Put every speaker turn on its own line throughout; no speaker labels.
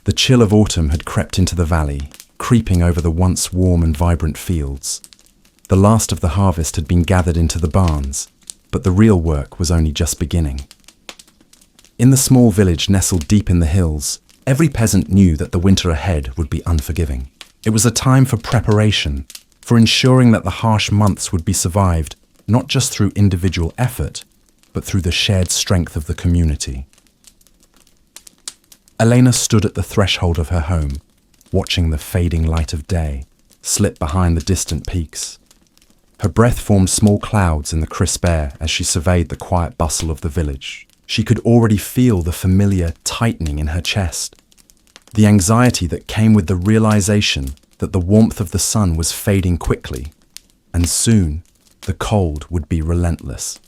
The chill of autumn had crept into the valley, creeping over the once warm and vibrant fields. The last of the harvest had been gathered into the barns, but the real work was only just beginning. In the small village nestled deep in the hills, every peasant knew that the winter ahead would be unforgiving. It was a time for preparation, for ensuring that the harsh months would be survived, not just through individual effort, but through the shared strength of the community. Elena stood at the threshold of her home, watching the fading light of day slip behind the distant peaks. Her breath formed small clouds in the crisp air as she surveyed the quiet bustle of the village. She could already feel the familiar tightening in her chest, the anxiety that came with the realization that the warmth of the sun was fading quickly, and soon the cold would be relentless.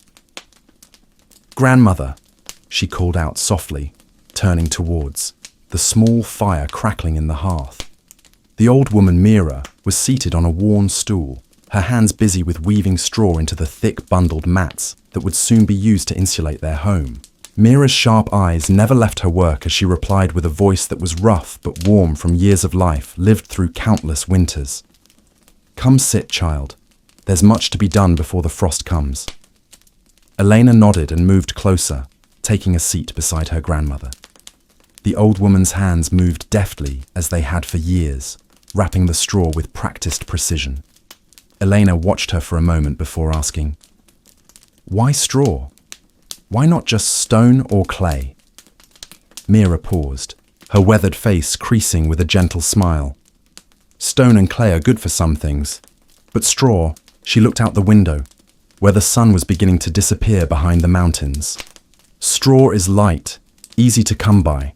"Grandmother," she called out softly, turning towards the small fire crackling in the hearth. The old woman Mira was seated on a worn stool, her hands busy with weaving straw into the thick bundled mats that would soon be used to insulate their home. Mira's sharp eyes never left her work as she replied with a voice that was rough but warm from years of life lived through countless winters. "Come sit, child. There's much to be done before the frost comes." Elena nodded and moved closer, taking a seat beside her grandmother. The old woman's hands moved deftly as they had for years, wrapping the straw with practiced precision. Elena watched her for a moment before asking, "Why straw? Why not just stone or clay?" Mira paused, her weathered face creasing with a gentle smile. "Stone and clay are good for some things, but straw," she looked out the window, where the sun was beginning to disappear behind the mountains. "Straw is light, easy to come by,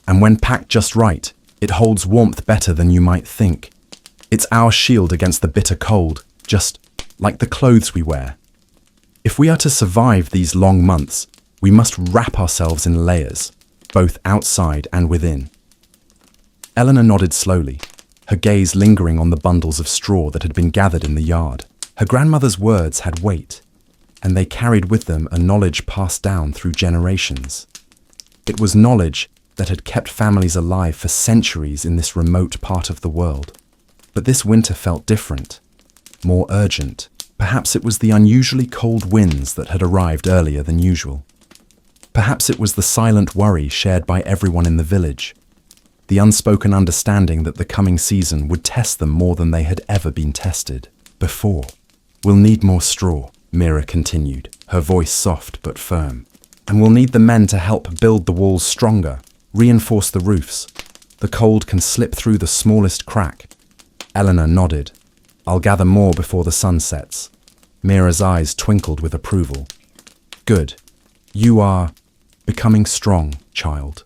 and when packed just right, it holds warmth better than you might think. It's our shield against the bitter cold, just like the clothes we wear. If we are to survive these long months, we must wrap ourselves in layers, both outside and within." Eleanor nodded slowly, her gaze lingering on the bundles of straw that had been gathered in the yard. Her grandmother's words had weight, and they carried with them a knowledge passed down through generations. It was knowledge that had kept families alive for centuries in this remote part of the world. But this winter felt different, more urgent. Perhaps it was the unusually cold winds that had arrived earlier than usual. Perhaps it was the silent worry shared by everyone in the village, the unspoken understanding that the coming season would test them more than they had ever been tested before. "We'll need more straw," Mira continued, her voice soft but firm. "And we'll need the men to help build the walls stronger, reinforce the roofs. The cold can slip through the smallest crack." Eleanor nodded. "I'll gather more before the sun sets." Mira's eyes twinkled with approval. "Good. You are becoming strong, child.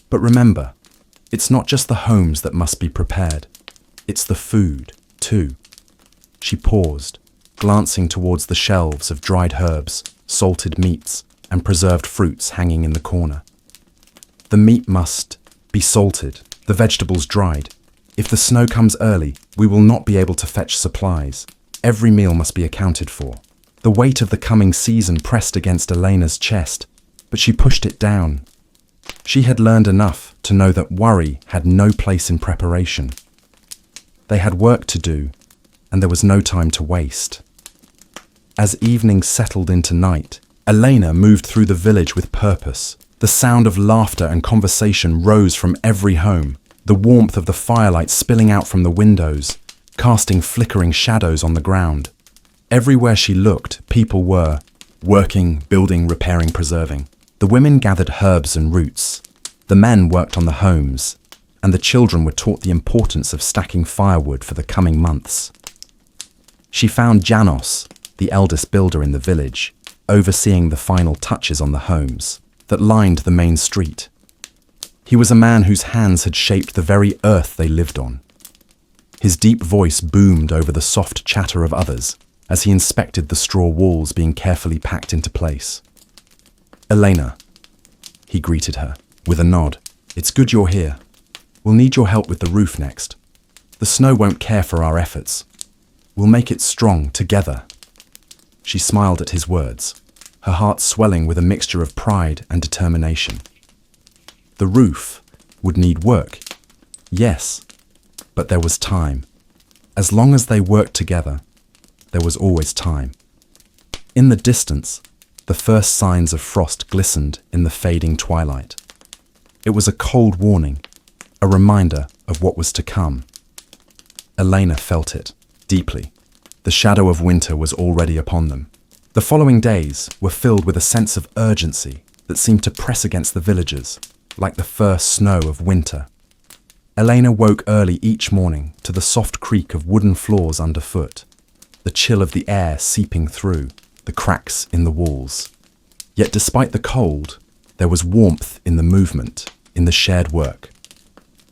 But remember, it's not just the homes that must be prepared. It's the food, too." She paused, glancing towards the shelves of dried herbs, salted meats, and preserved fruits hanging in the corner. "The meat must be salted, the vegetables dried. If the snow comes early, we will not be able to fetch supplies. Every meal must be accounted for." The weight of the coming season pressed against Elena's chest, but she pushed it down. She had learned enough to know that worry had no place in preparation. They had work to do, and there was no time to waste. As evening settled into night, Elena moved through the village with purpose. The sound of laughter and conversation rose from every home, the warmth of the firelight spilling out from the windows, casting flickering shadows on the ground. Everywhere she looked, people were working, building, repairing, preserving. The women gathered herbs and roots. The men worked on the homes, and the children were taught the importance of stacking firewood for the coming months. She found Janos, the eldest builder in the village, overseeing the final touches on the homes that lined the main street. He was a man whose hands had shaped the very earth they lived on. His deep voice boomed over the soft chatter of others as he inspected the straw walls being carefully packed into place. "Elena," he greeted her, with a nod. "It's good you're here. We'll need your help with the roof next. The snow won't care for our efforts. We'll make it strong together." She smiled at his words, her heart swelling with a mixture of pride and determination. The roof, would need work. Yes, but there was time. As long as they worked together, there was always time. In the distance, the first signs of frost glistened in the fading twilight. It was a cold warning, a reminder of what was to come. Elena felt it deeply. The shadow of winter was already upon them. The following days were filled with a sense of urgency that seemed to press against the villagers, like the first snow of winter. Elena woke early each morning to the soft creak of wooden floors underfoot, the chill of the air seeping through the cracks in the walls. Yet despite the cold, there was warmth in the movement, in the shared work.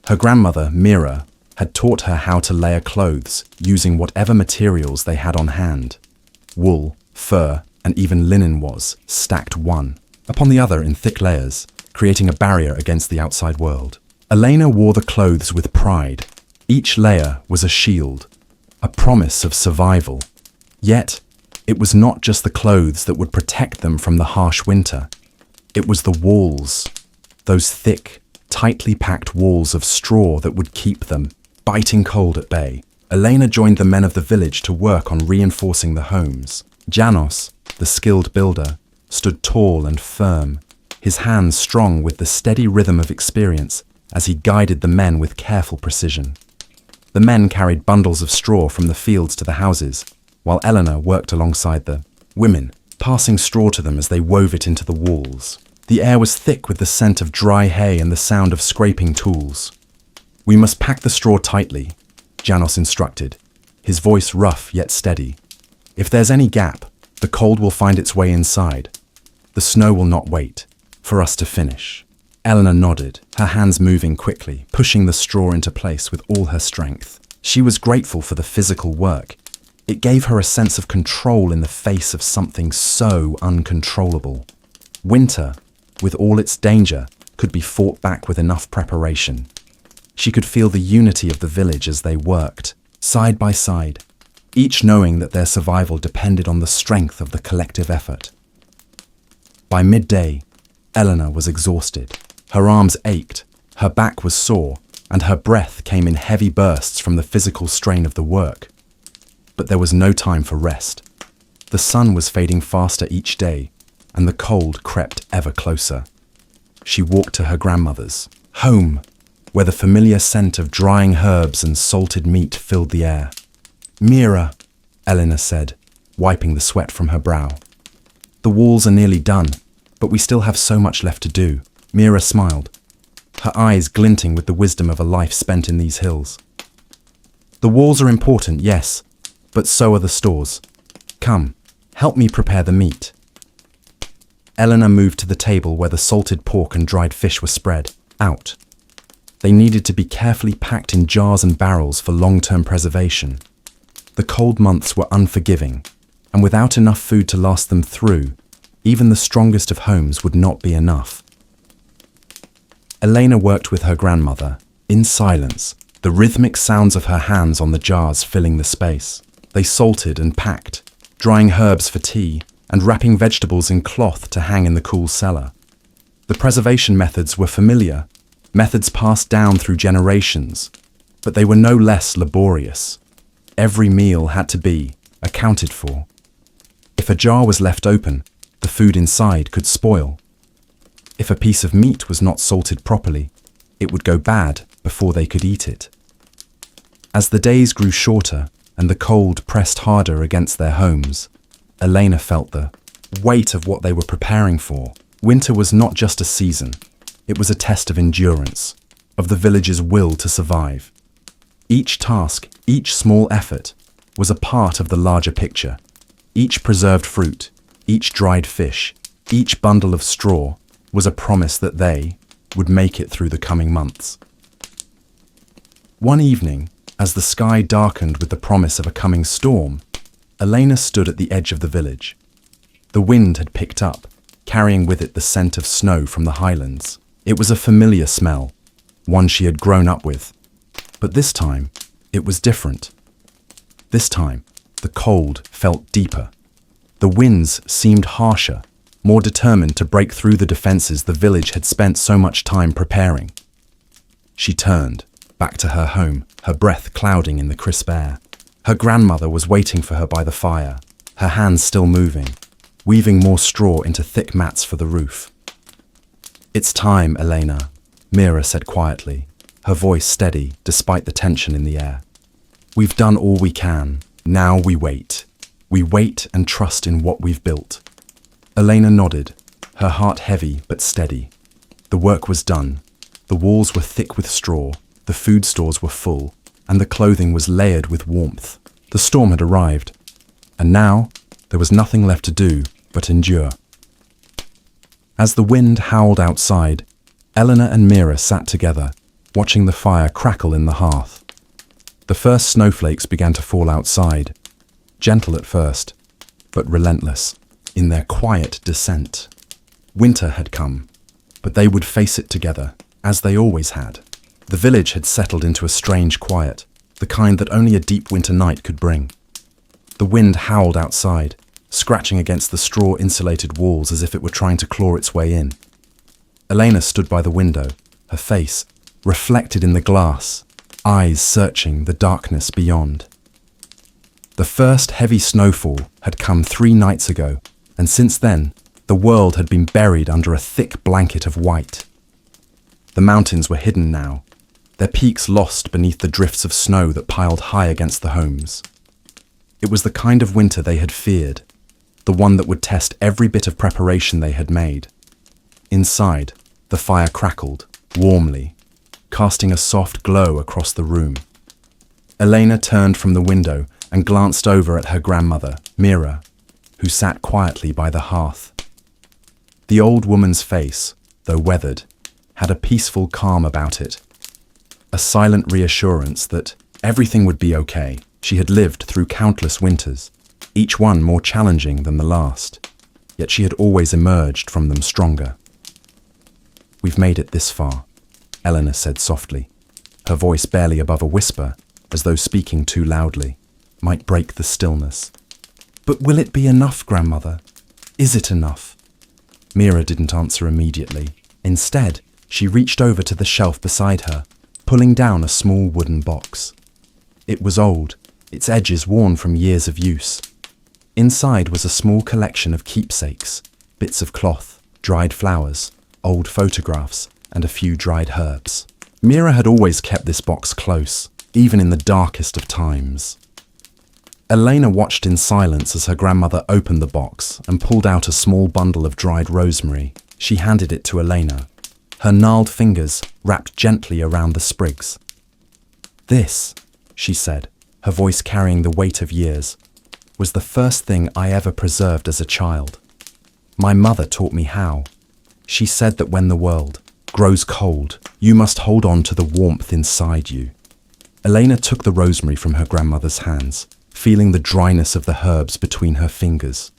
Her grandmother, Mira, had taught her how to layer clothes using whatever materials they had on hand. Wool, fur, and even linen was stacked one upon the other in thick layers, creating a barrier against the outside world. Elena wore the clothes with pride. Each layer was a shield, a promise of survival. Yet, it was not just the clothes that would protect them from the harsh winter. It was the walls, those thick, tightly packed walls of straw that would keep them biting cold at bay. Elena joined the men of the village to work on reinforcing the homes. Janos, the skilled builder, stood tall and firm, his hands strong with the steady rhythm of experience as he guided the men with careful precision. The men carried bundles of straw from the fields to the houses, while Eleanor worked alongside the women, passing straw to them as they wove it into the walls. The air was thick with the scent of dry hay and the sound of scraping tools. "We must pack the straw tightly," Janos instructed, his voice rough yet steady. "If there's any gap, the cold will find its way inside. The snow will not wait for us to finish." Eleanor nodded, her hands moving quickly, pushing the straw into place with all her strength. She was grateful for the physical work. It gave her a sense of control in the face of something so uncontrollable. Winter, with all its danger, could be fought back with enough preparation. She could feel the unity of the village as they worked, side by side, each knowing that their survival depended on the strength of the collective effort. By midday, Eleanor was exhausted. Her arms ached, her back was sore, and her breath came in heavy bursts from the physical strain of the work. But there was no time for rest. The sun was fading faster each day, and the cold crept ever closer. She walked to her grandmother's home, where the familiar scent of drying herbs and salted meat filled the air. "Mira," Eleanor said, wiping the sweat from her brow. "The walls are nearly done, but we still have so much left to do." Mira smiled, her eyes glinting with the wisdom of a life spent in these hills. "The walls are important, yes, but so are the stores. Come, help me prepare the meat." Eleanor moved to the table where the salted pork and dried fish were spread out. They needed to be carefully packed in jars and barrels for long-term preservation. The cold months were unforgiving, and without enough food to last them through, even the strongest of homes would not be enough. Elena worked with her grandmother, in silence, the rhythmic sounds of her hands on the jars filling the space. They salted and packed, drying herbs for tea, and wrapping vegetables in cloth to hang in the cool cellar. The preservation methods were familiar, methods passed down through generations, but they were no less laborious. Every meal had to be accounted for. If a jar was left open, the food inside could spoil. If a piece of meat was not salted properly, it would go bad before they could eat it. As the days grew shorter and the cold pressed harder against their homes, Elena felt the weight of what they were preparing for. Winter was not just a season. It was a test of endurance, of the village's will to survive. Each task, each small effort, was a part of the larger picture. Each preserved fruit, each dried fish, each bundle of straw was a promise that they would make it through the coming months. One evening, as the sky darkened with the promise of a coming storm, Elena stood at the edge of the village. The wind had picked up, carrying with it the scent of snow from the highlands. It was a familiar smell, one she had grown up with. But this time, it was different. This time, the cold felt deeper. The winds seemed harsher, more determined to break through the defenses the village had spent so much time preparing. She turned, back to her home, her breath clouding in the crisp air. Her grandmother was waiting for her by the fire, her hands still moving, weaving more straw into thick mats for the roof. "It's time, Elena," Mira said quietly, her voice steady despite the tension in the air. "We've done all we can. Now we wait. We wait and trust in what we've built." Elena nodded, her heart heavy but steady. The work was done. The walls were thick with straw, the food stores were full, and the clothing was layered with warmth. The storm had arrived, and now there was nothing left to do but endure. As the wind howled outside, Eleanor and Mira sat together, watching the fire crackle in the hearth. The first snowflakes began to fall outside, gentle at first, but relentless in their quiet descent. Winter had come, but they would face it together, as they always had. The village had settled into a strange quiet, the kind that only a deep winter night could bring. The wind howled outside, scratching against the straw-insulated walls as if it were trying to claw its way in. Elena stood by the window, her face reflected in the glass, eyes searching the darkness beyond. The first heavy snowfall had come 3 nights ago, and since then, the world had been buried under a thick blanket of white. The mountains were hidden now, their peaks lost beneath the drifts of snow that piled high against the homes. It was the kind of winter they had feared, the one that would test every bit of preparation they had made. Inside, the fire crackled, warmly, casting a soft glow across the room. Elena turned from the window and glanced over at her grandmother, Mira, who sat quietly by the hearth. The old woman's face, though weathered, had a peaceful calm about it, a silent reassurance that everything would be okay. She had lived through countless winters, each one more challenging than the last, yet she had always emerged from them stronger. "We've made it this far," Eleanor said softly, her voice barely above a whisper, as though speaking too loudly might break the stillness. "But will it be enough, grandmother? Is it enough?" Mira didn't answer immediately. Instead, she reached over to the shelf beside her, pulling down a small wooden box. It was old, its edges worn from years of use. Inside was a small collection of keepsakes, bits of cloth, dried flowers, old photographs, and a few dried herbs. Mira had always kept this box close, even in the darkest of times. Elena watched in silence as her grandmother opened the box and pulled out a small bundle of dried rosemary. She handed it to Elena, her gnarled fingers wrapped gently around the sprigs. "This," she said, her voice carrying the weight of years, "was the first thing I ever preserved as a child. My mother taught me how. She said that when the world grows cold, you must hold on to the warmth inside you." Elena took the rosemary from her grandmother's hands, feeling the dryness of the herbs between her fingers.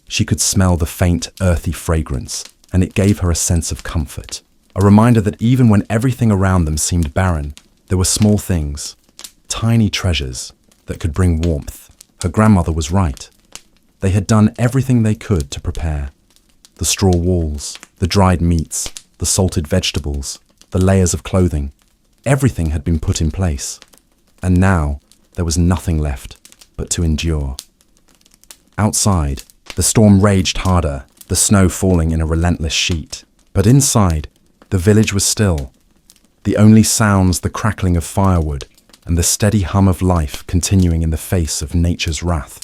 She could smell the faint, earthy fragrance, and it gave her a sense of comfort. A reminder that even when everything around them seemed barren, there were small things, tiny treasures, that could bring warmth. Her grandmother was right. They had done everything they could to prepare. The straw walls, the dried meats, the salted vegetables, the layers of clothing, everything had been put in place. And now there was nothing left but to endure. Outside, the storm raged harder, the snow falling in a relentless sheet. But inside, the village was still. The only sounds the crackling of firewood and the steady hum of life continuing in the face of nature's wrath.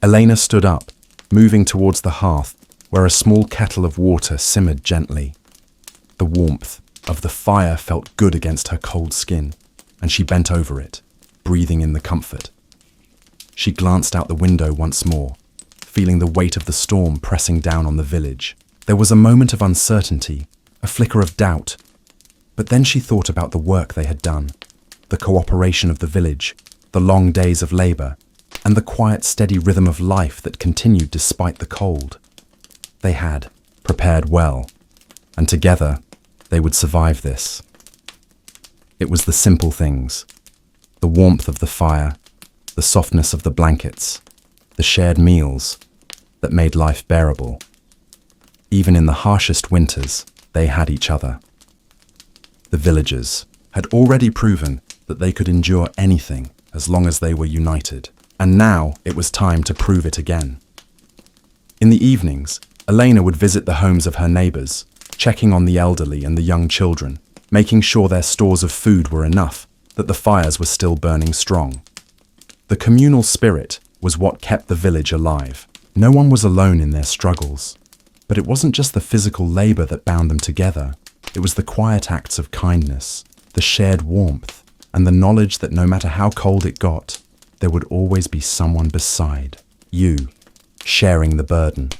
Elena stood up, moving towards the hearth where a small kettle of water simmered gently. The warmth of the fire felt good against her cold skin, and she bent over it, breathing in the comfort. She glanced out the window once more, feeling the weight of the storm pressing down on the village. There was a moment of uncertainty, a flicker of doubt, but then she thought about the work they had done, the cooperation of the village, the long days of labor, and the quiet, steady rhythm of life that continued despite the cold. They had prepared well, and together they would survive this. It was the simple things, the warmth of the fire, the softness of the blankets, the shared meals that made life bearable. Even in the harshest winters, they had each other. the villagers, had already proven that they could endure anything as long as they were united, and now it was time to prove it again. In the evenings, Elena would visit the homes of her neighbors, checking on the elderly and the young children, making sure their stores of food were enough, that the fires were still burning strong. The communal spirit was what kept the village alive. No one was alone in their struggles. But it wasn't just the physical labor that bound them together. It was the quiet acts of kindness, the shared warmth, and the knowledge that no matter how cold it got, there would always be someone beside you, sharing the burden.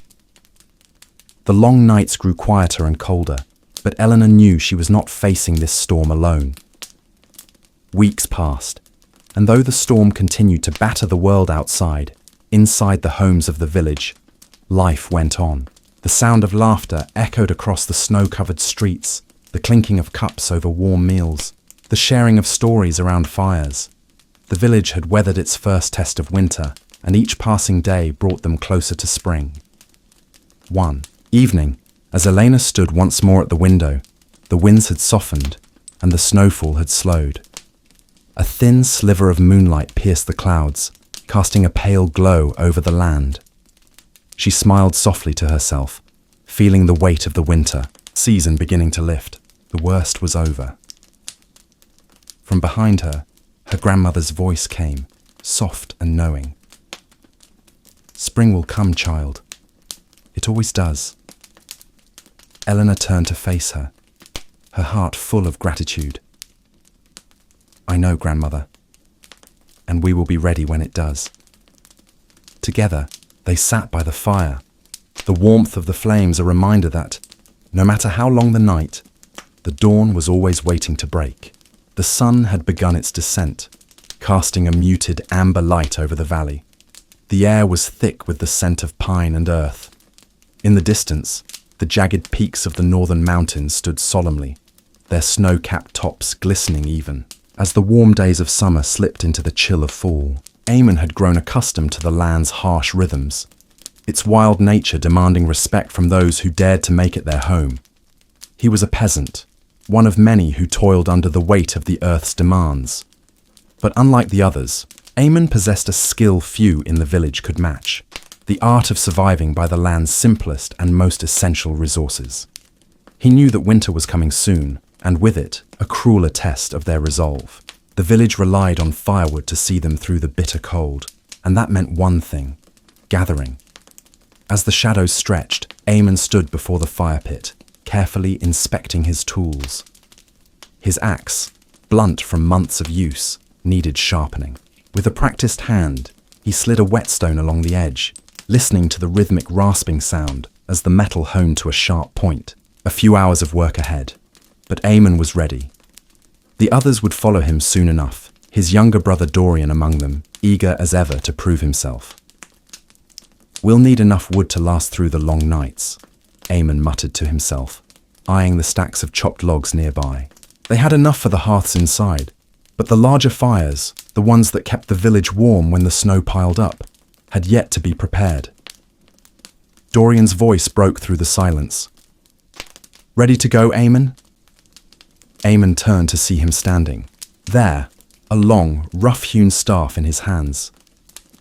The long nights grew quieter and colder, but Eleanor knew she was not facing this storm alone. Weeks passed, and though the storm continued to batter the world outside, inside the homes of the village, life went on. The sound of laughter echoed across the snow-covered streets, the clinking of cups over warm meals, the sharing of stories around fires. The village had weathered its first test of winter, and each passing day brought them closer to spring. One evening, as Elena stood once more at the window, the winds had softened, and the snowfall had slowed. A thin sliver of moonlight pierced the clouds, casting a pale glow over the land. She smiled softly to herself, feeling the weight of the winter season beginning to lift. The worst was over. From behind her, her grandmother's voice came, soft and knowing. "Spring will come, child. It always does." Eleanor turned to face her, her heart full of gratitude. "I know, grandmother, and we will be ready when it does." Together, they sat by the fire, the warmth of the flames a reminder that, no matter how long the night, the dawn was always waiting to break. The sun had begun its descent, casting a muted amber light over the valley. The air was thick with the scent of pine and earth. In the distance, the jagged peaks of the northern mountains stood solemnly, their snow-capped tops glistening even. As the warm days of summer slipped into the chill of fall, Eamon had grown accustomed to the land's harsh rhythms, its wild nature demanding respect from those who dared to make it their home. He was a peasant, one of many who toiled under the weight of the earth's demands. But unlike the others, Eamon possessed a skill few in the village could match, the art of surviving by the land's simplest and most essential resources. He knew that winter was coming soon, and with it, a crueler test of their resolve. The village relied on firewood to see them through the bitter cold, and that meant one thing: gathering. As the shadows stretched, Eamon stood before the fire pit, carefully inspecting his tools. His axe, blunt from months of use, needed sharpening. With a practiced hand, he slid a whetstone along the edge, listening to the rhythmic rasping sound as the metal honed to a sharp point. A few hours of work ahead, but Eamon was ready. The others would follow him soon enough, his younger brother Dorian among them, eager as ever to prove himself. "We'll need enough wood to last through the long nights," Eamon muttered to himself, eyeing the stacks of chopped logs nearby. They had enough for the hearths inside, but the larger fires, the ones that kept the village warm when the snow piled up, had yet to be prepared. Dorian's voice broke through the silence. "Ready to go, Eamon?" Eamon turned to see him standing. There, a long, rough-hewn staff in his hands.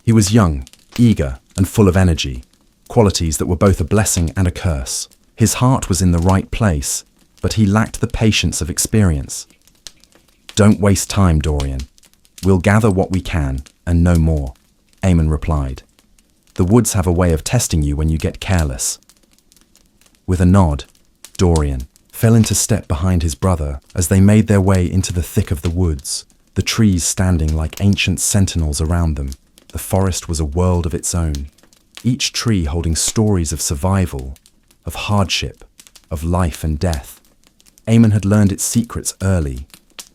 He was young, eager, and full of energy, qualities that were both a blessing and a curse. His heart was in the right place, but he lacked the patience of experience. "Don't waste time, Dorian. We'll gather what we can, and no more," Eamon replied. "The woods have a way of testing you when you get careless." With a nod, Dorian fell into step behind his brother as they made their way into the thick of the woods, the trees standing like ancient sentinels around them. The forest was a world of its own, each tree holding stories of survival, of hardship, of life and death. Eamon had learned its secrets early,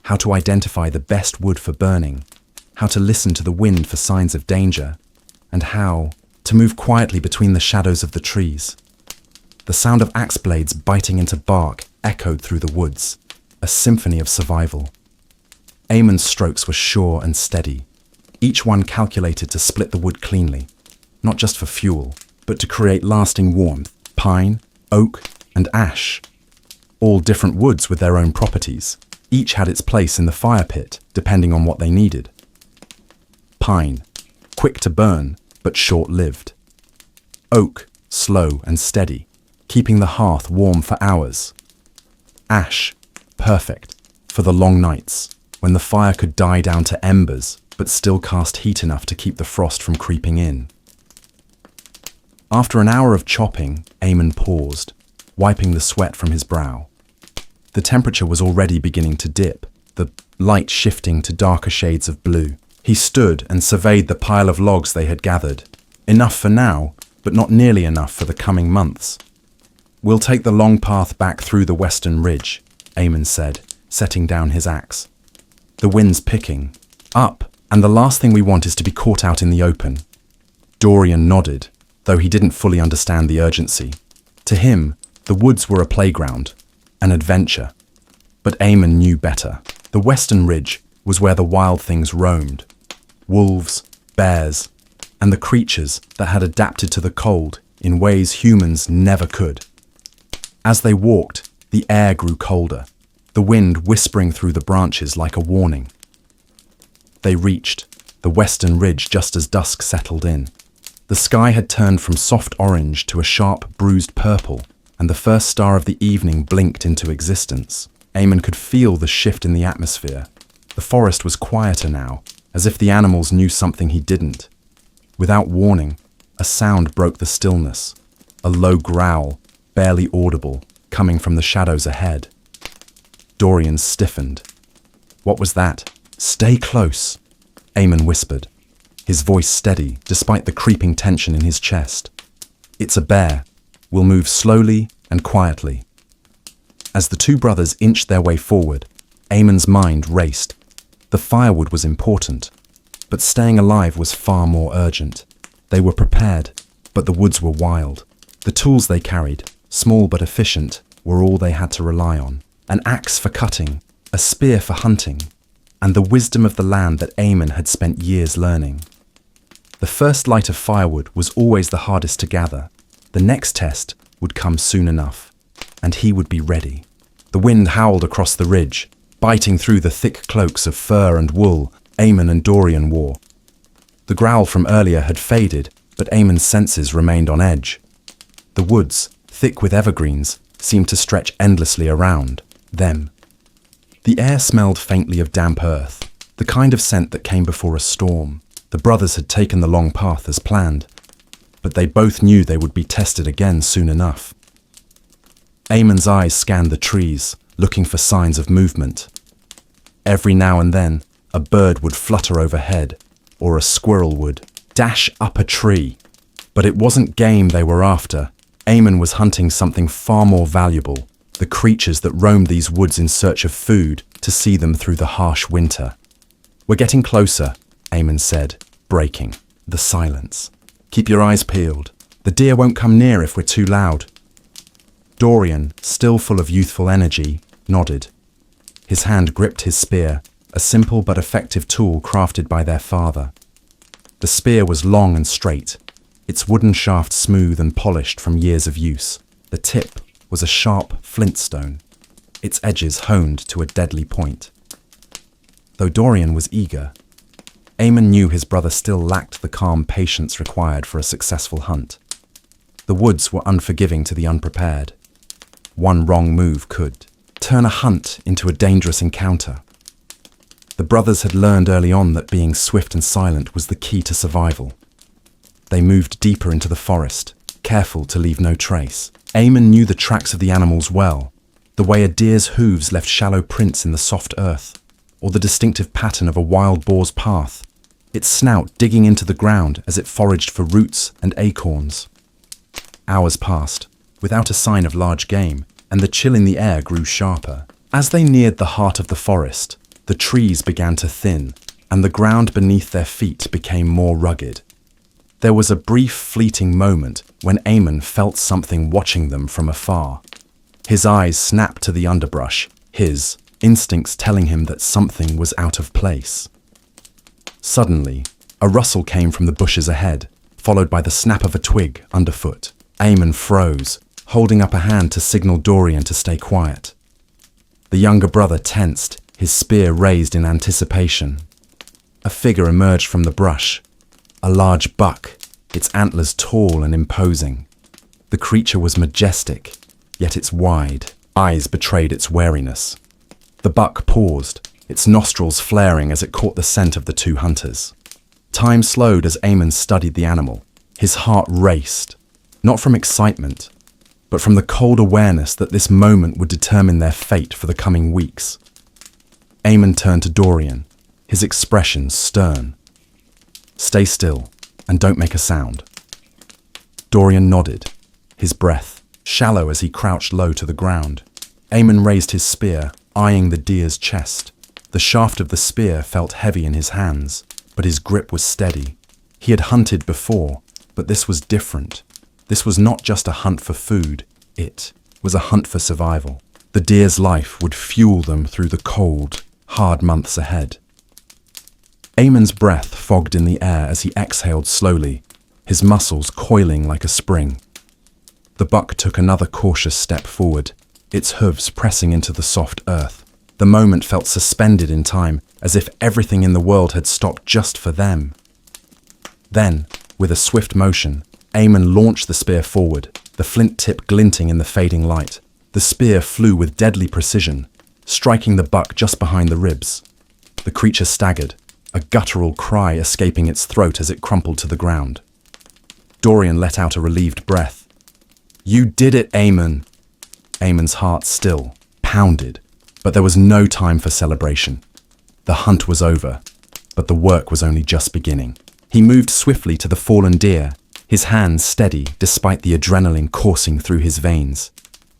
how to identify the best wood for burning, how to listen to the wind for signs of danger, and how to move quietly between the shadows of the trees. The sound of axe blades biting into bark echoed through the woods, a symphony of survival. Eamon's strokes were sure and steady, each one calculated to split the wood cleanly, not just for fuel, but to create lasting warmth. Pine, oak, and ash, all different woods with their own properties. Each had its place in the fire pit, depending on what they needed. Pine, quick to burn, but short-lived. Oak, slow and steady, keeping the hearth warm for hours. Ash, perfect, for the long nights, when the fire could die down to embers, but still cast heat enough to keep the frost from creeping in. After an hour of chopping, Eamon paused, wiping the sweat from his brow. The temperature was already beginning to dip, the light shifting to darker shades of blue. He stood and surveyed the pile of logs they had gathered. Enough for now, but not nearly enough for the coming months. "We'll take the long path back through the western ridge," Eamon said, setting down his axe. "The wind's picking up, and the last thing we want is to be caught out in the open." Dorian nodded, though he didn't fully understand the urgency. To him, the woods were a playground, an adventure. But Eamon knew better. The western ridge was where the wild things roamed. Wolves, bears, and the creatures that had adapted to the cold in ways humans never could. As they walked, the air grew colder, the wind whispering through the branches like a warning. They reached the western ridge just as dusk settled in. The sky had turned from soft orange to a sharp, bruised purple, and the first star of the evening blinked into existence. Eamon could feel the shift in the atmosphere. The forest was quieter now, as if the animals knew something he didn't. Without warning, a sound broke the stillness, a low growl, barely audible, coming from the shadows ahead. Dorian stiffened. "What was that?" "Stay close," Eamon whispered, his voice steady despite the creeping tension in his chest. "It's a bear. We'll move slowly and quietly." As the two brothers inched their way forward, Eamon's mind raced. The firewood was important, but staying alive was far more urgent. They were prepared, but the woods were wild. The tools they carried, small but efficient, were all they had to rely on. An axe for cutting, a spear for hunting, and the wisdom of the land that Eamon had spent years learning. The first light of firewood was always the hardest to gather. The next test would come soon enough, and he would be ready. The wind howled across the ridge, biting through the thick cloaks of fur and wool Eamon and Dorian wore. The growl from earlier had faded, but Eamon's senses remained on edge. The woods, thick with evergreens, seemed to stretch endlessly around them. The air smelled faintly of damp earth, the kind of scent that came before a storm. The brothers had taken the long path as planned, but they both knew they would be tested again soon enough. Eamon's eyes scanned the trees, looking for signs of movement. Every now and then, a bird would flutter overhead, or a squirrel would dash up a tree. But it wasn't game they were after. Eamon was hunting something far more valuable, the creatures that roamed these woods in search of food to see them through the harsh winter. "We're getting closer," Eamon said, breaking the silence. "Keep your eyes peeled. The deer won't come near if we're too loud." Dorian, still full of youthful energy, nodded. His hand gripped his spear, a simple but effective tool crafted by their father. The spear was long and straight, its wooden shaft smooth and polished from years of use. The tip was a sharp flintstone, its edges honed to a deadly point. Though Dorian was eager, Eamon knew his brother still lacked the calm patience required for a successful hunt. The woods were unforgiving to the unprepared. One wrong move could turn a hunt into a dangerous encounter. The brothers had learned early on that being swift and silent was the key to survival. They moved deeper into the forest, careful to leave no trace. Eamon knew the tracks of the animals well, the way a deer's hooves left shallow prints in the soft earth, or the distinctive pattern of a wild boar's path, its snout digging into the ground as it foraged for roots and acorns. Hours passed, without a sign of large game, and the chill in the air grew sharper. As they neared the heart of the forest, the trees began to thin, and the ground beneath their feet became more rugged. There was a brief, fleeting moment when Eamon felt something watching them from afar. His eyes snapped to the underbrush, his instincts telling him that something was out of place. Suddenly, a rustle came from the bushes ahead, followed by the snap of a twig underfoot. Eamon froze, holding up a hand to signal Dorian to stay quiet. The younger brother tensed, his spear raised in anticipation. A figure emerged from the brush. A large buck, its antlers tall and imposing. The creature was majestic, yet its wide eyes betrayed its wariness. The buck paused, its nostrils flaring as it caught the scent of the two hunters. Time slowed as Eamon studied the animal. His heart raced, not from excitement, but from the cold awareness that this moment would determine their fate for the coming weeks. Eamon turned to Dorian, his expression stern. "Stay still, and don't make a sound." Dorian nodded, his breath shallow as he crouched low to the ground. Eamon raised his spear, eyeing the deer's chest. The shaft of the spear felt heavy in his hands, but his grip was steady. He had hunted before, but this was different. This was not just a hunt for food, it was a hunt for survival. The deer's life would fuel them through the cold, hard months ahead. Eamon's breath fogged in the air as he exhaled slowly, his muscles coiling like a spring. The buck took another cautious step forward, its hooves pressing into the soft earth. The moment felt suspended in time, as if everything in the world had stopped just for them. Then, with a swift motion, Eamon launched the spear forward, the flint tip glinting in the fading light. The spear flew with deadly precision, striking the buck just behind the ribs. The creature staggered, a guttural cry escaping its throat as it crumpled to the ground. Dorian let out a relieved breath. "You did it, Eamon!" Eamon's heart still pounded, but there was no time for celebration. The hunt was over, but the work was only just beginning. He moved swiftly to the fallen deer, his hands steady despite the adrenaline coursing through his veins.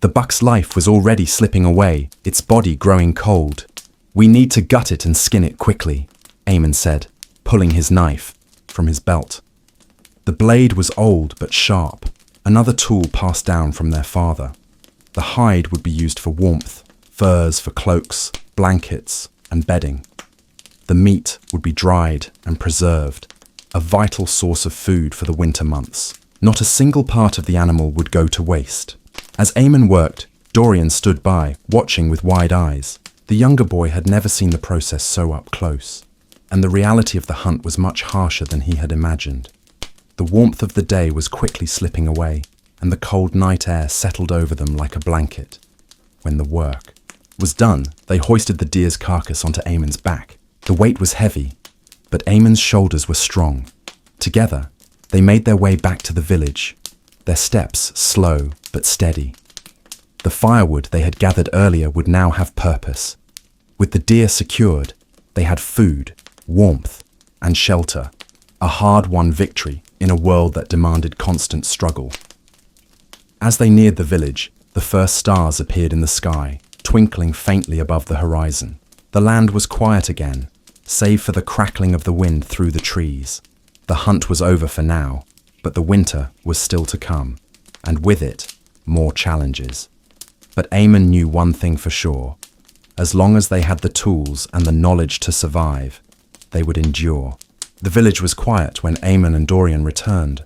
The buck's life was already slipping away, its body growing cold. "We need to gut it and skin it quickly," Eamon said, pulling his knife from his belt. The blade was old but sharp, another tool passed down from their father. The hide would be used for warmth, furs for cloaks, blankets, and bedding. The meat would be dried and preserved, a vital source of food for the winter months. Not a single part of the animal would go to waste. As Eamon worked, Dorian stood by, watching with wide eyes. The younger boy had never seen the process so up close, and the reality of the hunt was much harsher than he had imagined. The warmth of the day was quickly slipping away, and the cold night air settled over them like a blanket. When the work was done, they hoisted the deer's carcass onto Eamon's back. The weight was heavy, but Eamon's shoulders were strong. Together, they made their way back to the village, their steps slow but steady. The firewood they had gathered earlier would now have purpose. With the deer secured, they had food, warmth, and shelter, a hard-won victory in a world that demanded constant struggle. As they neared the village, the first stars appeared in the sky, twinkling faintly above the horizon. The land was quiet again, save for the crackling of the wind through the trees. The hunt was over for now, but the winter was still to come, and with it, more challenges. But Eamon knew one thing for sure. As long as they had the tools and the knowledge to survive, they would endure. The village was quiet when Eamon and Dorian returned,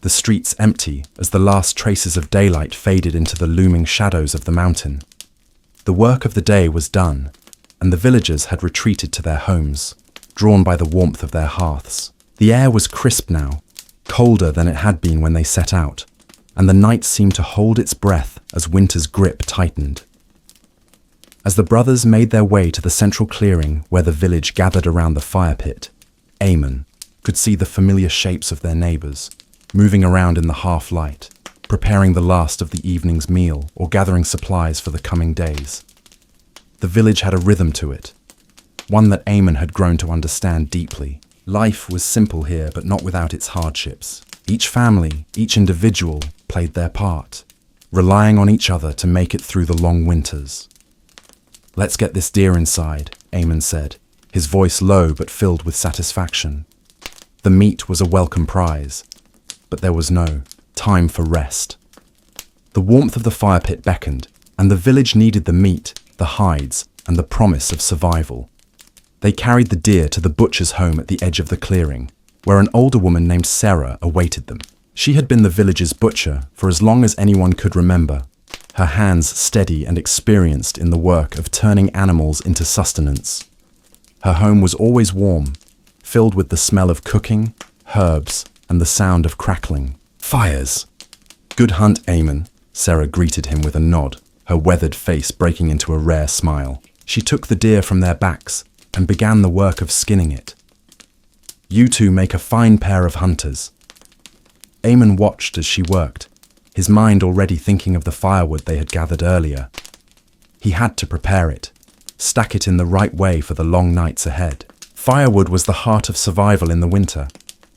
the streets empty as the last traces of daylight faded into the looming shadows of the mountain. The work of the day was done, and the villagers had retreated to their homes, drawn by the warmth of their hearths. The air was crisp now, colder than it had been when they set out, and the night seemed to hold its breath as winter's grip tightened. As the brothers made their way to the central clearing where the village gathered around the fire pit, Eamon could see the familiar shapes of their neighbors, moving around in the half-light, preparing the last of the evening's meal or gathering supplies for the coming days. The village had a rhythm to it, one that Eamon had grown to understand deeply. Life was simple here, but not without its hardships. Each family, each individual played their part, relying on each other to make it through the long winters. "Let's get this deer inside," Eamon said, his voice low but filled with satisfaction. The meat was a welcome prize, but there was no time for rest. The warmth of the fire pit beckoned, and the village needed the meat, the hides, and the promise of survival. They carried the deer to the butcher's home at the edge of the clearing, where an older woman named Sarah awaited them. She had been the village's butcher for as long as anyone could remember. her hands steady and experienced in the work of turning animals into sustenance. Her home was always warm, filled with the smell of cooking, herbs, and the sound of crackling fires. "Good hunt, Eamon," Sarah greeted him with a nod, her weathered face breaking into a rare smile. She took the deer from their backs and began the work of skinning it. "You two make a fine pair of hunters." Eamon watched as she worked, his mind already thinking of the firewood they had gathered earlier. He had to prepare it, stack it in the right way for the long nights ahead. Firewood was the heart of survival in the winter,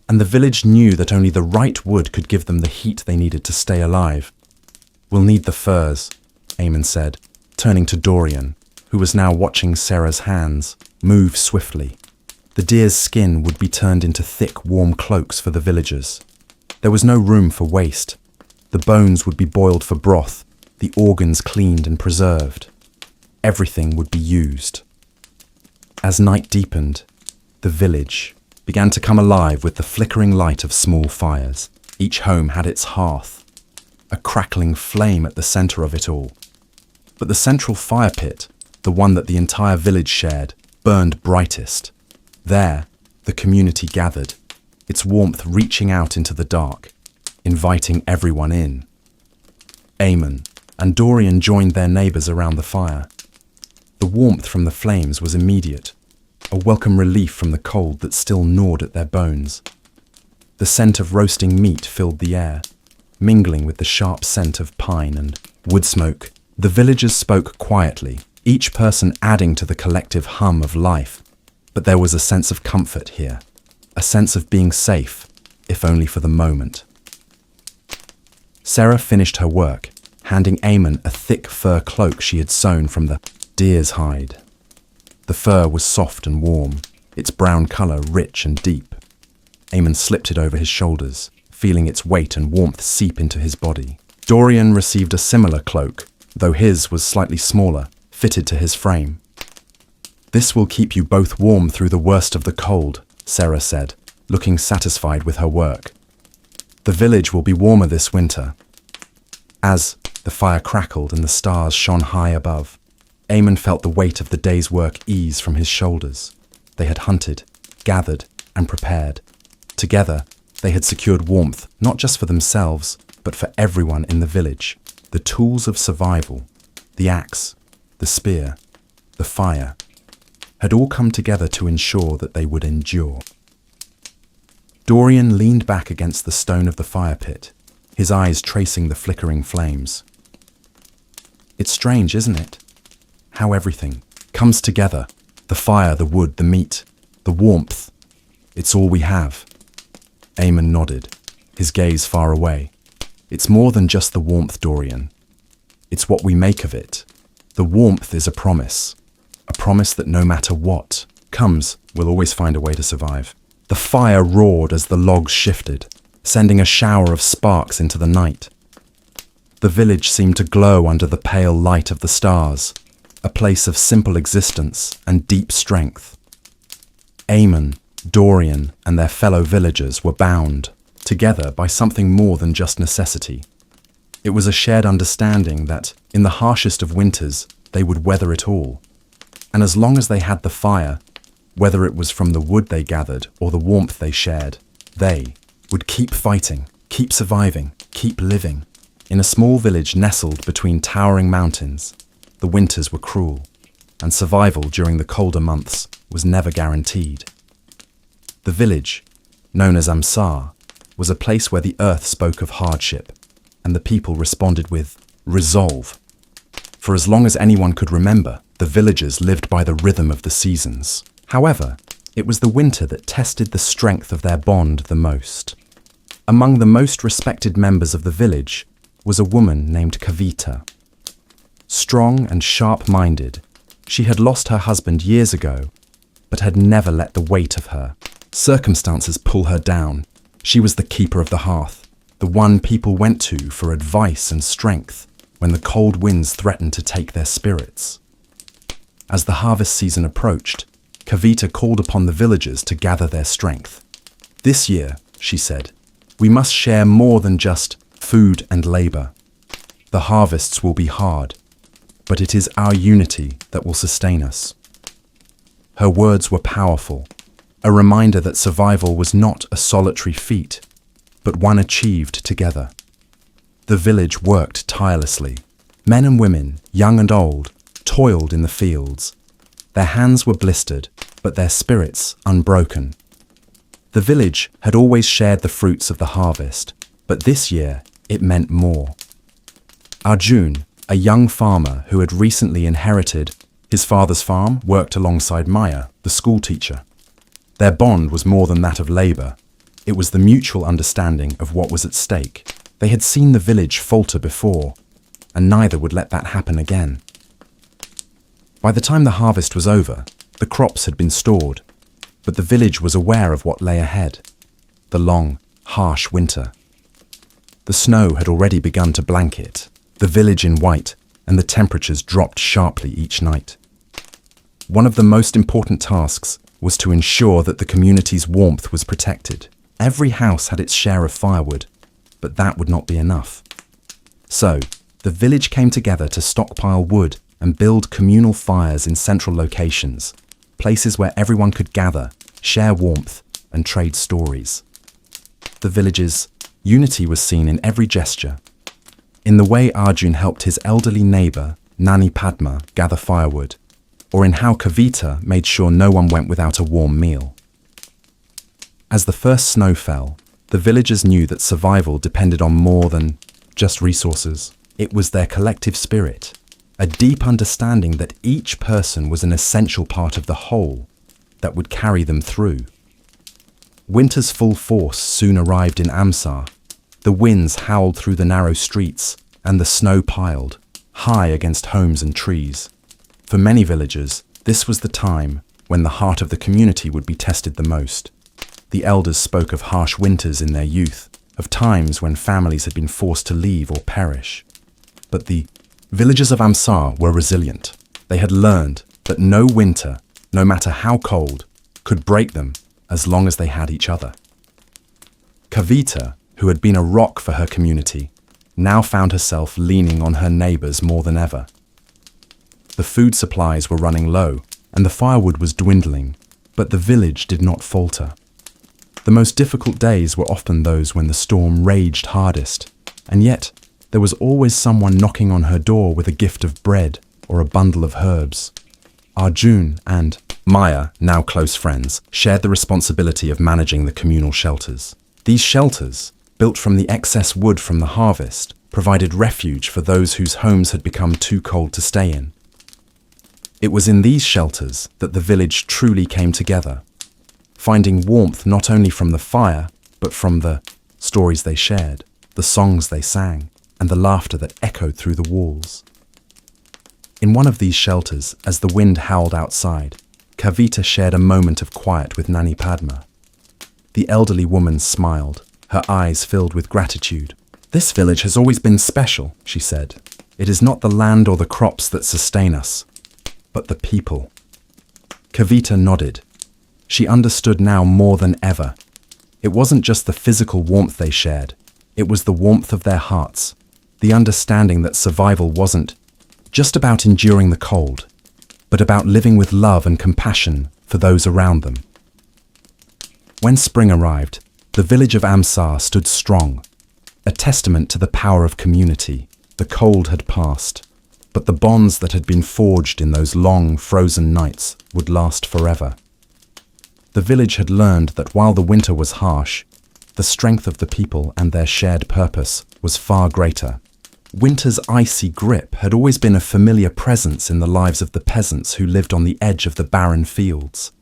and the village knew that only the right wood could give them the heat they needed to stay alive. "We'll need the furs," Eamon said, turning to Dorian, who was now watching Sarah's hands move swiftly. The deer's skin would be turned into thick, warm cloaks for the villagers. There was no room for waste. The bones would be boiled for broth, the organs cleaned and preserved. Everything would be used. As night deepened, the village began to come alive with the flickering light of small fires. Each home had its hearth, a crackling flame at the center of it all. But the central fire pit, the one that the entire village shared, burned brightest. There, the community gathered, its warmth reaching out into the dark, inviting everyone in. Eamon and Dorian joined their neighbors around the fire. The warmth from the flames was immediate, a welcome relief from the cold that still gnawed at their bones. The scent of roasting meat filled the air, mingling with the sharp scent of pine and wood smoke. The villagers spoke quietly, each person adding to the collective hum of life. But there was a sense of comfort here, a sense of being safe, if only for the moment. Sarah finished her work, handing Eamon a thick fur cloak she had sewn from the deer's hide. The fur was soft and warm, its brown colour rich and deep. Eamon slipped it over his shoulders, feeling its weight and warmth seep into his body. Dorian received a similar cloak, though his was slightly smaller, fitted to his frame. "This will keep you both warm through the worst of the cold," Sarah said, looking satisfied with her work. "The village will be warmer this winter." As the fire crackled and the stars shone high above, Eamon felt the weight of the day's work ease from his shoulders. They had hunted, gathered, and prepared. Together, they had secured warmth, not just for themselves, but for everyone in the village. The tools of survival, the axe, the spear, the fire, had all come together to ensure that they would endure. Dorian leaned back against the stone of the fire pit, his eyes tracing the flickering flames. "It's strange, isn't it? How everything comes together. The fire, the wood, the meat, the warmth. It's all we have." Eamon nodded, his gaze far away. "It's more than just the warmth, Dorian. It's what we make of it. The warmth is a promise that no matter what comes, we'll always find a way to survive." The fire roared as the logs shifted, sending a shower of sparks into the night. The village seemed to glow under the pale light of the stars, a place of simple existence and deep strength. Eamon, Dorian, and their fellow villagers were bound together by something more than just necessity. It was a shared understanding that, in the harshest of winters, they would weather it all. And as long as they had the fire, whether it was from the wood they gathered or the warmth they shared, they would keep fighting, keep surviving, keep living. In a small village nestled between towering mountains, the winters were cruel, and survival during the colder months was never guaranteed. The village, known as Amsar, was a place where the earth spoke of hardship, and the people responded with resolve. For as long as anyone could remember, the villagers lived by the rhythm of the seasons. However, it was the winter that tested the strength of their bond the most. Among the most respected members of the village was a woman named Kavita. Strong and sharp-minded, she had lost her husband years ago, but had never let the weight of her circumstances pull her down. She was the keeper of the hearth, the one people went to for advice and strength when the cold winds threatened to take their spirits. As the harvest season approached, Kavita called upon the villagers to gather their strength. "This year," she said, "we must share more than just food and labor. The harvests will be hard, but it is our unity that will sustain us. Her words were powerful, a reminder that survival was not a solitary feat, but one achieved together. The village worked tirelessly. Men and women, young and old, toiled in the fields. Their hands were blistered, but their spirits unbroken. The village had always shared the fruits of the harvest, but this year it meant more. Arjun, a young farmer who had recently inherited his father's farm, worked alongside Maya, the schoolteacher. Their bond was more than that of labor. It was the mutual understanding of what was at stake. They had seen the village falter before, and neither would let that happen again. By the time the harvest was over, the crops had been stored, but the village was aware of what lay ahead: the long, harsh winter. The snow had already begun to blanket the village in white, and the temperatures dropped sharply each night. One of the most important tasks was to ensure that the community's warmth was protected. Every house had its share of firewood, but that would not be enough. So, the village came together to stockpile wood and build communal fires in central locations, places where everyone could gather, share warmth, and trade stories. The village's unity was seen in every gesture. In the way Arjun helped his elderly neighbor, Nani Padma, gather firewood, or in how Kavita made sure no one went without a warm meal. As the first snow fell, the villagers knew that survival depended on more than just resources. It was their collective spirit, a deep understanding that each person was an essential part of the whole that would carry them through. Winter's full force soon arrived in Amsar. The winds howled through the narrow streets, and the snow piled high against homes and trees. For many villagers, this was the time when the heart of the community would be tested the most. The elders spoke of harsh winters in their youth, of times when families had been forced to leave or perish. But the villagers of Amsar were resilient. They had learned that no winter, no matter how cold, could break them as long as they had each other. Kavita, who had been a rock for her community, now found herself leaning on her neighbors more than ever. The food supplies were running low, and the firewood was dwindling, but the village did not falter. The most difficult days were often those when the storm raged hardest, and yet there was always someone knocking on her door with a gift of bread or a bundle of herbs. Arjun and Maya, now close friends, shared the responsibility of managing the communal shelters. These shelters, built from the excess wood from the harvest, provided refuge for those whose homes had become too cold to stay in. It was in these shelters that the village truly came together, finding warmth not only from the fire, but from the stories they shared, the songs they sang, and the laughter that echoed through the walls. In one of these shelters, as the wind howled outside, Kavita shared a moment of quiet with Nani Padma. The elderly woman smiled, her eyes filled with gratitude. "This village has always been special," she said. "It is not the land or the crops that sustain us, but the people." Kavita nodded. She understood now more than ever. It wasn't just the physical warmth they shared. It was the warmth of their hearts, the understanding that survival wasn't just about enduring the cold, but about living with love and compassion for those around them. When spring arrived, the village of Amsar stood strong, a testament to the power of community. The cold had passed, but the bonds that had been forged in those long, frozen nights would last forever. The village had learned that while the winter was harsh, the strength of the people and their shared purpose was far greater. Winter's icy grip had always been a familiar presence in the lives of the peasants who lived on the edge of the barren fields.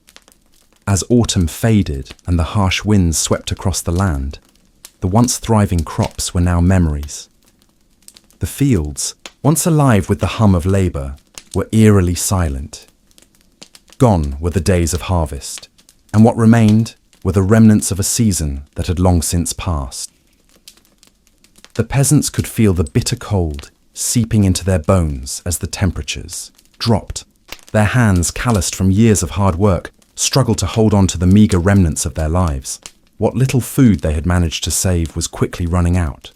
As autumn faded and the harsh winds swept across the land, the once thriving crops were now memories. The fields, once alive with the hum of labor, were eerily silent. Gone were the days of harvest, and what remained were the remnants of a season that had long since passed. The peasants could feel the bitter cold seeping into their bones as the temperatures dropped. Their hands, calloused from years of hard work, struggled to hold on to the meager remnants of their lives. What little food they had managed to save was quickly running out.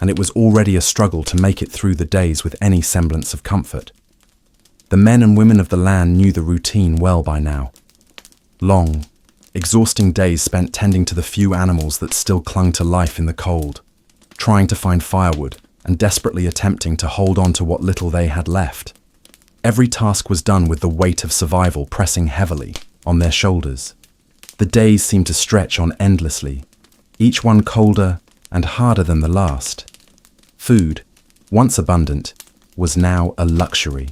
and it was already a struggle to make it through the days with any semblance of comfort. The men and women of the land knew the routine well by now. Long, exhausting days spent tending to the few animals that still clung to life in the cold, trying to find firewood and desperately attempting to hold on to what little they had left. Every task was done with the weight of survival pressing heavily on their shoulders. The days seemed to stretch on endlessly, each one colder and harder than the last. Food, once abundant, was now a luxury.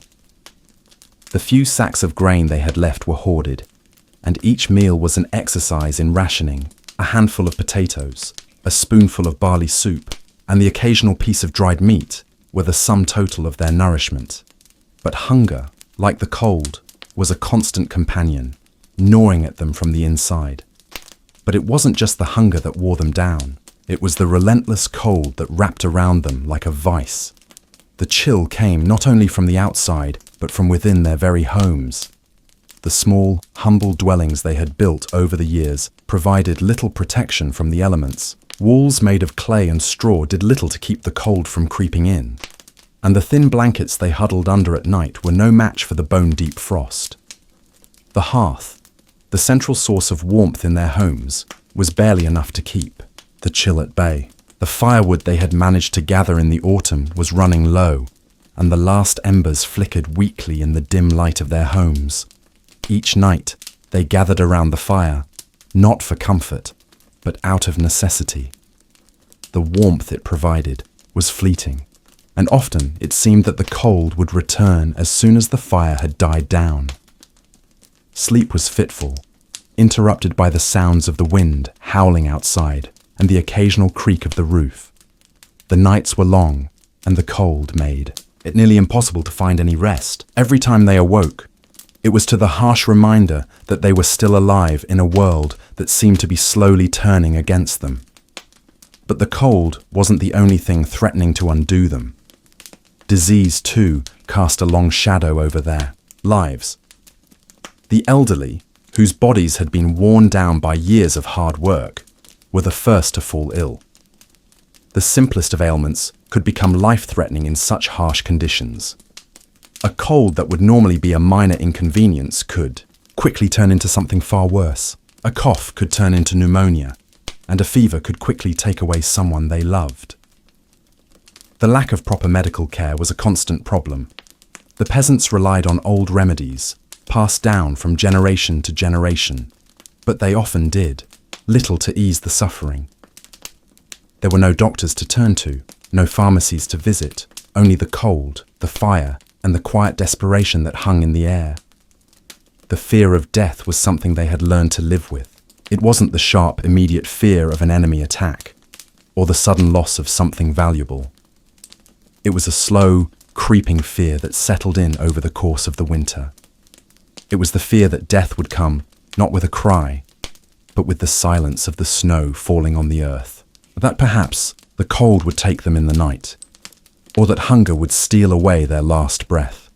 The few sacks of grain they had left were hoarded, and each meal was an exercise in rationing: a handful of potatoes, a spoonful of barley soup, and the occasional piece of dried meat were the sum total of their nourishment. But hunger, like the cold, was a constant companion, gnawing at them from the inside. But it wasn't just the hunger that wore them down. It was the relentless cold that wrapped around them like a vice. The chill came not only from the outside, but from within their very homes. The small, humble dwellings they had built over the years provided little protection from the elements. Walls made of clay and straw did little to keep the cold from creeping in, and the thin blankets they huddled under at night were no match for the bone-deep frost. The hearth, the central source of warmth in their homes, was barely enough to keep the chill at bay. The firewood they had managed to gather in the autumn was running low, and the last embers flickered weakly in the dim light of their homes. Each night, they gathered around the fire, not for comfort, but out of necessity. The warmth it provided was fleeting, and often it seemed that the cold would return as soon as the fire had died down. Sleep was fitful, interrupted by the sounds of the wind howling outside and the occasional creak of the roof. The nights were long, and the cold made it nearly impossible to find any rest. Every time they awoke, it was to the harsh reminder that they were still alive in a world that seemed to be slowly turning against them. But the cold wasn't the only thing threatening to undo them. Disease, too, cast a long shadow over their lives. The elderly, whose bodies had been worn down by years of hard work, were the first to fall ill. The simplest of ailments could become life-threatening in such harsh conditions. A cold that would normally be a minor inconvenience could quickly turn into something far worse. A cough could turn into pneumonia, and a fever could quickly take away someone they loved. The lack of proper medical care was a constant problem. The peasants relied on old remedies, passed down from generation to generation, but they often did little to ease the suffering. There were no doctors to turn to, no pharmacies to visit, only the cold, the fire, and the quiet desperation that hung in the air. The fear of death was something they had learned to live with. It wasn't the sharp, immediate fear of an enemy attack, or the sudden loss of something valuable. It was a slow, creeping fear that settled in over the course of the winter. It was the fear that death would come, not with a cry, but with the silence of the snow falling on the earth. That perhaps the cold would take them in the night, or that hunger would steal away their last breath.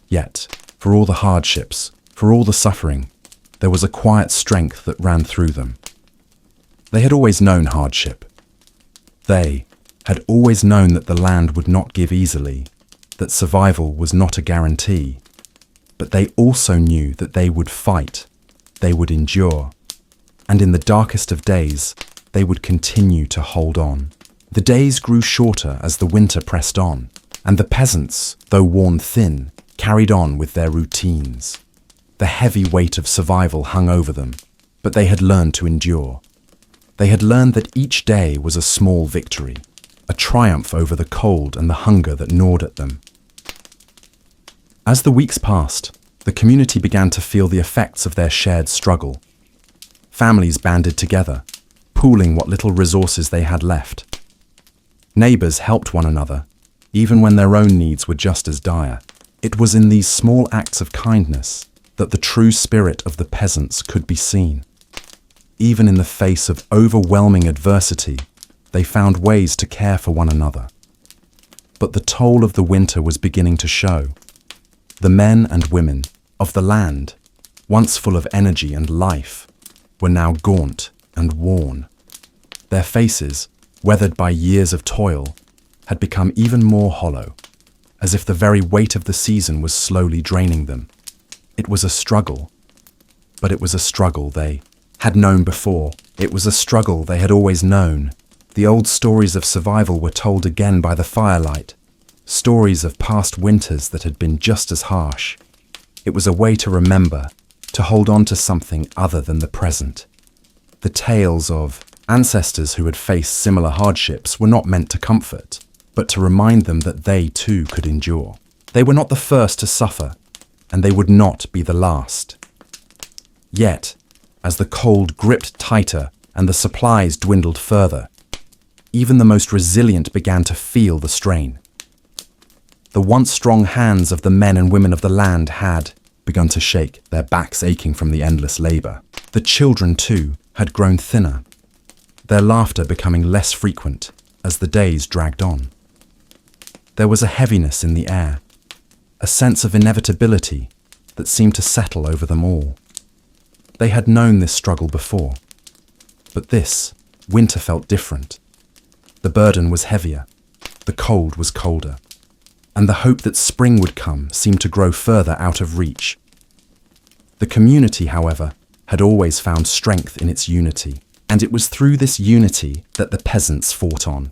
Yet, for all the hardships, for all the suffering, there was a quiet strength that ran through them. They had always known hardship. They had always known that the land would not give easily, that survival was not a guarantee. But they also knew that they would fight, they would endure, and in the darkest of days, they would continue to hold on. The days grew shorter as the winter pressed on, and the peasants, though worn thin, carried on with their routines. The heavy weight of survival hung over them, but they had learned to endure. They had learned that each day was a small victory, a triumph over the cold and the hunger that gnawed at them. As the weeks passed, the community began to feel the effects of their shared struggle. Families banded together, pooling what little resources they had left. Neighbors helped one another, even when their own needs were just as dire. It was in these small acts of kindness that the true spirit of the peasants could be seen. Even in the face of overwhelming adversity, they found ways to care for one another. But the toll of the winter was beginning to show. The men and women of the land, once full of energy and life, were now gaunt and worn. Their faces, weathered by years of toil, had become even more hollow, as if the very weight of the season was slowly draining them. It was a struggle, but it was a struggle they had known before. It was a struggle they had always known. The old stories of survival were told again by the firelight, stories of past winters that had been just as harsh. It was a way to remember, to hold on to something other than the present. The tales of ancestors who had faced similar hardships were not meant to comfort, but to remind them that they too could endure. They were not the first to suffer, and they would not be the last. Yet, as the cold gripped tighter and the supplies dwindled further, even the most resilient began to feel the strain. The once strong hands of the men and women of the land had begun to shake, their backs aching from the endless labor. The children, too, had grown thinner, their laughter becoming less frequent as the days dragged on. There was a heaviness in the air, a sense of inevitability that seemed to settle over them all. They had known this struggle before, but this winter felt different. The burden was heavier, the cold was colder, and the hope that spring would come seemed to grow further out of reach. The community, however, had always found strength in its unity, and it was through this unity that the peasants fought on.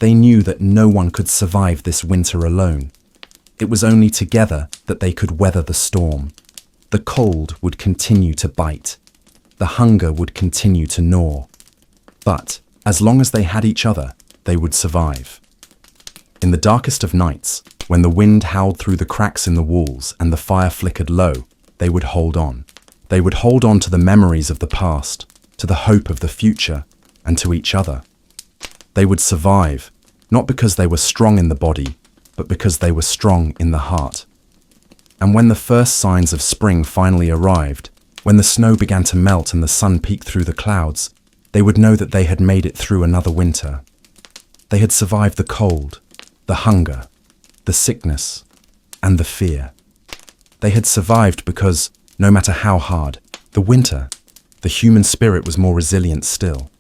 They knew that no one could survive this winter alone. It was only together that they could weather the storm. The cold would continue to bite. The hunger would continue to gnaw. But as long as they had each other, they would survive. In the darkest of nights, when the wind howled through the cracks in the walls and the fire flickered low, they would hold on. They would hold on to the memories of the past, to the hope of the future, and to each other. They would survive, not because they were strong in the body, but because they were strong in the heart. And when the first signs of spring finally arrived, when the snow began to melt and the sun peeked through the clouds, they would know that they had made it through another winter. They had survived the cold, the hunger, the sickness, and the fear. They had survived because, no matter how hard, the winter, the human spirit was more resilient still.